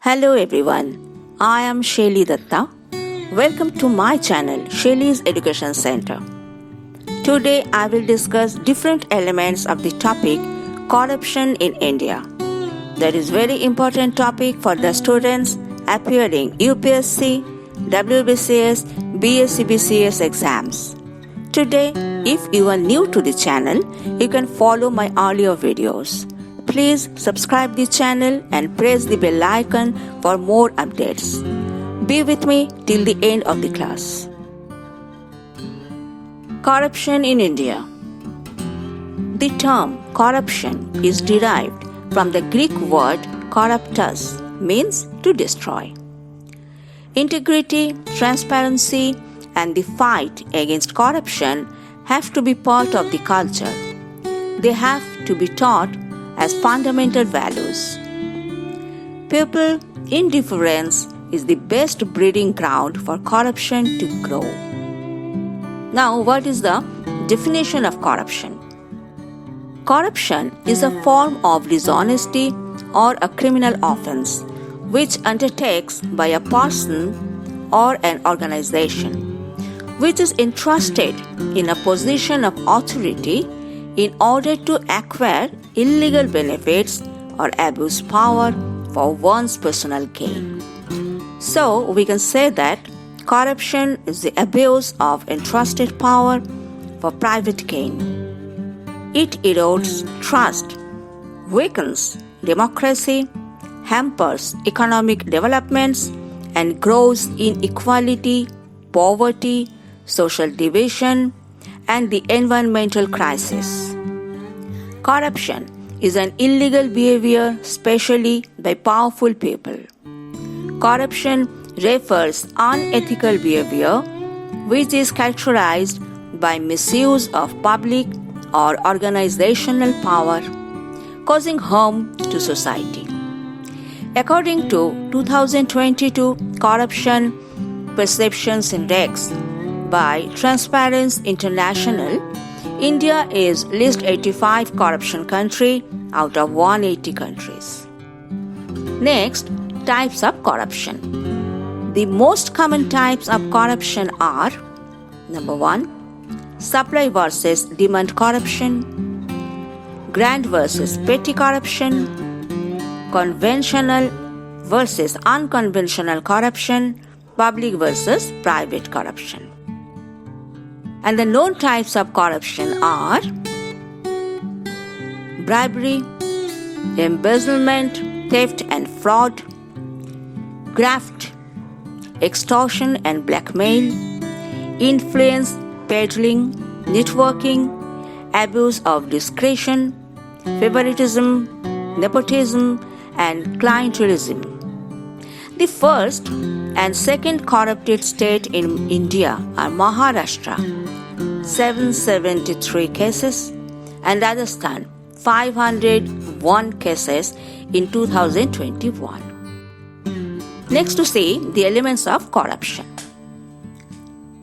Hello everyone, I am Shelleyz. Welcome to my channel Shelleyz Education Center. Today I will discuss different elements of the topic corruption in India. That is very important topic for the students appearing UPSC, WBCS, CBCS exams. Today, if you are new to the channel, you can follow my earlier videos. Please subscribe the channel and press the bell icon for more updates. Be with me till the end of the class. Corruption in India. The term corruption is derived from the Greek word corruptus, means to destroy. Integrity, transparency, and the fight against corruption have to be part of the culture. They have to be taught as fundamental values. People indifference is the best breeding ground for corruption to grow. Now, what is the definition of corruption? Corruption is a form of dishonesty or a criminal offense which undertakes by a person or an organization which is entrusted in a position of authority in order to acquire illegal benefits or abuse power for one's personal gain. So, we can say that corruption is the abuse of entrusted power for private gain. It erodes trust, weakens democracy, hampers economic developments, and grows inequality, poverty, social division, and the environmental crisis. Corruption is an illegal behavior, especially by powerful people. Corruption refers unethical behavior which is characterized by misuse of public or organizational power, causing harm to society. According to 2022 Corruption Perceptions Index by Transparency International, India is list 85 corruption country out of 180 countries. Next, types of corruption. The most common types of corruption are: number 1, supply versus demand corruption, grand versus petty corruption, conventional versus unconventional corruption, public versus private corruption. And the known types of corruption are bribery, embezzlement, theft and fraud, graft, extortion and blackmail, influence, peddling, networking, abuse of discretion, favoritism, nepotism, and clientelism. The first and second corrupted state in India are Maharashtra, 773 cases, and Rajasthan, 501 cases in 2021. Next, to see the elements of corruption.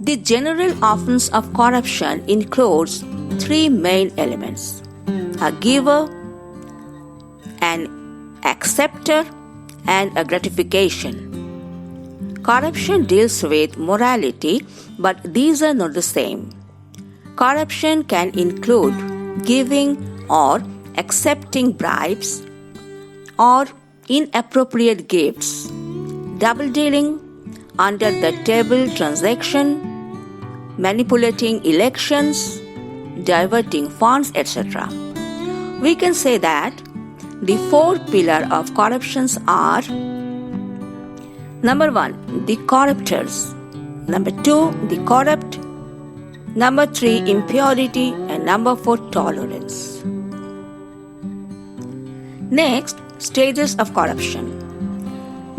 The general offense of corruption includes three main elements: a giver, an acceptor, and a gratification. Corruption deals with morality, but these are not the same. Corruption can include giving or accepting bribes or inappropriate gifts, double dealing, under the table transaction, manipulating elections, diverting funds, etc. We can say that the four pillars of corruptions are: number 1, the corruptors; number 2, the corrupt; number 3, impurity; and number 4, tolerance. Next, stages of corruption.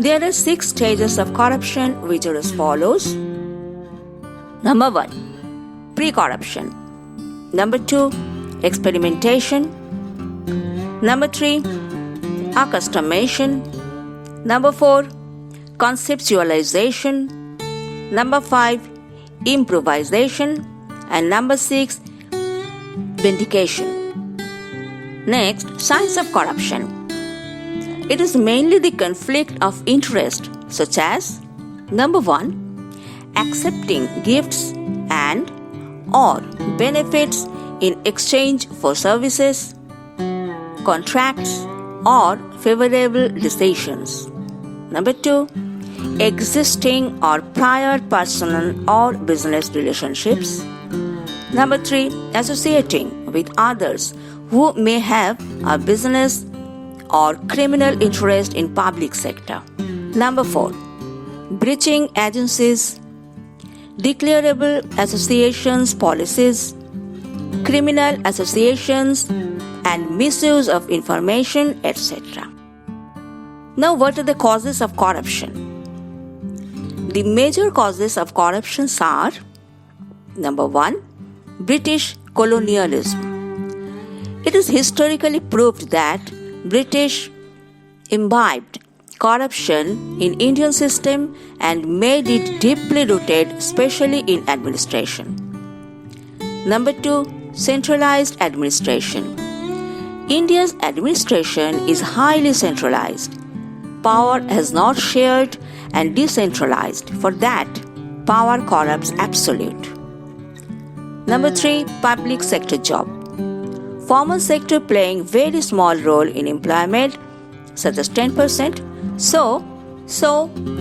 There are 6 stages of corruption which are as follows. Number 1, pre-corruption. Number 2, experimentation. Number 3, accustomation. Number 4, conceptualization. Number 5, improvisation. And number 6, vindication. Next, signs of corruption. It is mainly the conflict of interest, such as number 1, accepting gifts and or benefits in exchange for services, contracts, or favorable decisions. Number 2, existing or prior personal or business relationships. Number 3, associating with others who may have a business or criminal interest in public sector. Number 4, breaching agencies, declarable associations policies, criminal associations, and misuse of information, etc. Now, what are the causes of corruption? The major causes of corruption are: number 1, British colonialism. It is historically proved that British imbibed corruption in Indian system and made it deeply rooted, especially in administration. Number 2, centralized administration. India's administration is highly centralized. Power has not shared and decentralized. For that, power corrupts absolute. Number 3, public sector job. Formal sector playing very small role in employment, such as 10%. So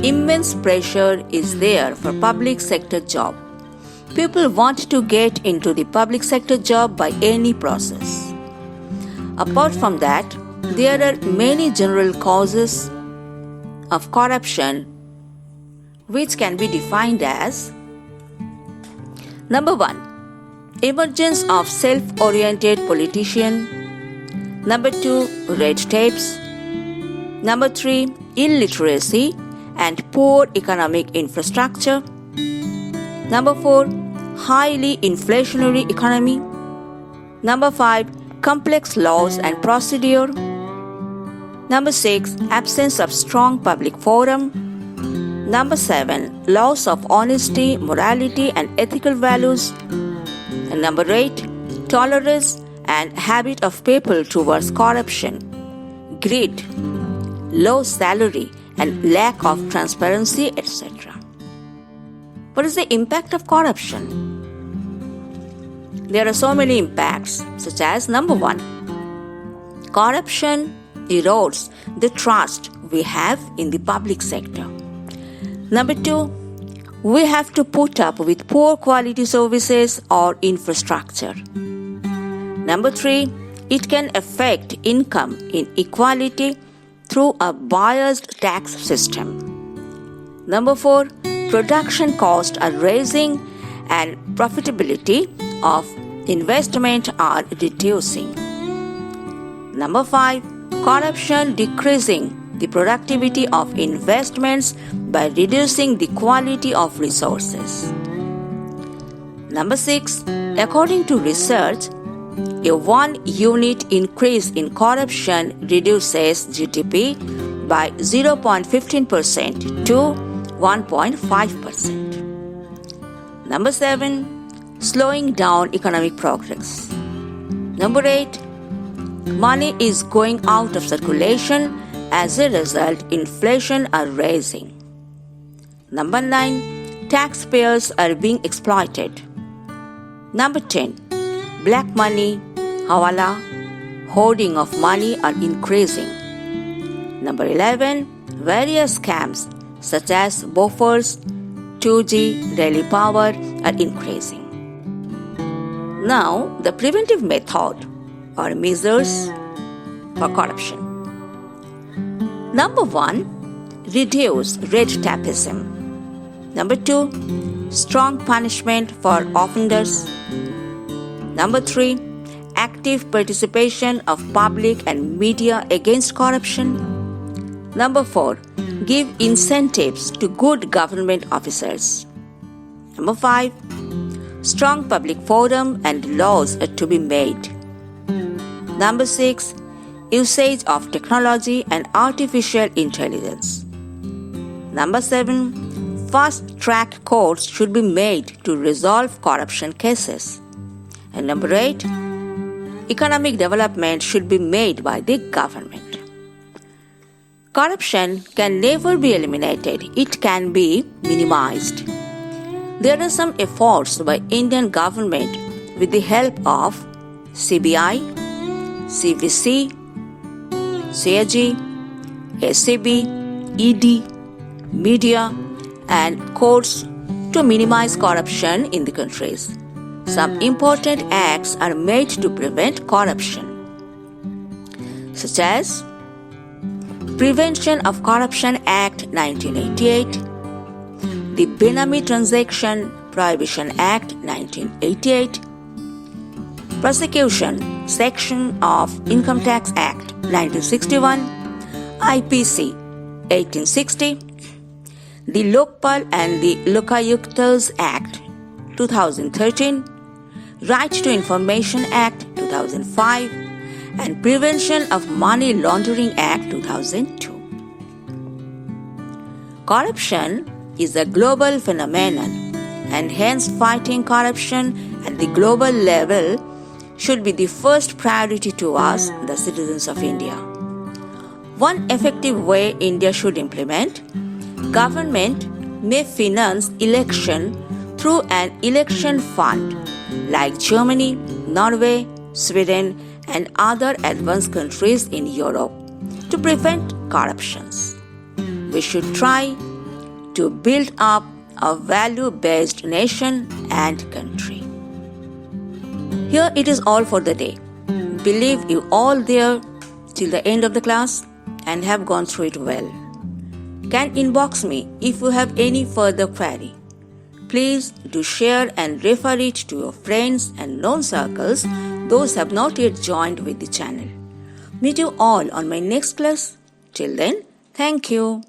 immense pressure is there for public sector job. People want to get into the public sector job by any process. Apart from that, there are many general causes of corruption which can be defined as: number 1, emergence of self-oriented politician. Number 2, red tapes. Number 3, illiteracy and poor economic infrastructure. Number 4, highly inflationary economy. Number 5, complex laws and procedure. Number 6, absence of strong public forum. Number 7, loss of honesty, morality, and ethical values. And number 8, tolerance and habit of people towards corruption, greed, low salary, and lack of transparency, etc. What is the impact of corruption? There are so many impacts, such as number 1, corruption erodes the trust we have in the public sector. Number 2, we have to put up with poor quality services or infrastructure. Number 3, it can affect income inequality through a biased tax system. Number 4, production costs are rising and profitability of investment are reducing. Number 5, corruption decreasing the productivity of investments by reducing the quality of resources. Number 6, according to research, a 1 unit increase in corruption reduces GDP by 0.15% to 1.5%. Number 7, slowing down economic progress. Number 8, money is going out of circulation. As a result, inflation are rising. Number 9, taxpayers are being exploited. Number 10, black money, hawala, hoarding of money are increasing. Number 11, various scams such as Bofors, 2G, rally power are increasing. Now, the preventive method or measures for corruption. Number 1, reduce red tapeism. Number 2, strong punishment for offenders. Number 3, active participation of public and media against corruption. Number 4, give incentives to good government officers. Number 5, strong public forum and laws are to be made. Number 6, usage of technology and artificial intelligence. Number 7, fast-track courts should be made to resolve corruption cases. And number 8, economic development should be made by the government. Corruption can never be eliminated. It can be minimized. There are some efforts by Indian government with the help of CBI, CBC, CAG, SAB, ED, media and courts to minimize corruption in the countries. Some important acts are made to prevent corruption, such as Prevention of Corruption Act 1988, the Benami Transaction Prohibition Act 1988, Prosecution Section of Income Tax Act 1961, IPC 1860, the Lokpal and the Lokayuktas Act 2013, Right to Information Act 2005, and Prevention of Money Laundering Act 2002. Corruption is a global phenomenon, and hence fighting corruption at the global level should be the first priority to us, the citizens of India. One effective way India should implement: government may finance election through an election fund like Germany, Norway, Sweden and other advanced countries in Europe to prevent corruptions. We should try to build up a value-based nation and country. Here it is all for the day. Believe you all there till the end of the class and have gone through it well. Can inbox me if you have any further query. Please do share and refer it to your friends and known circles, those who have not yet joined with the channel. Meet you all on my next class. Till then, thank you.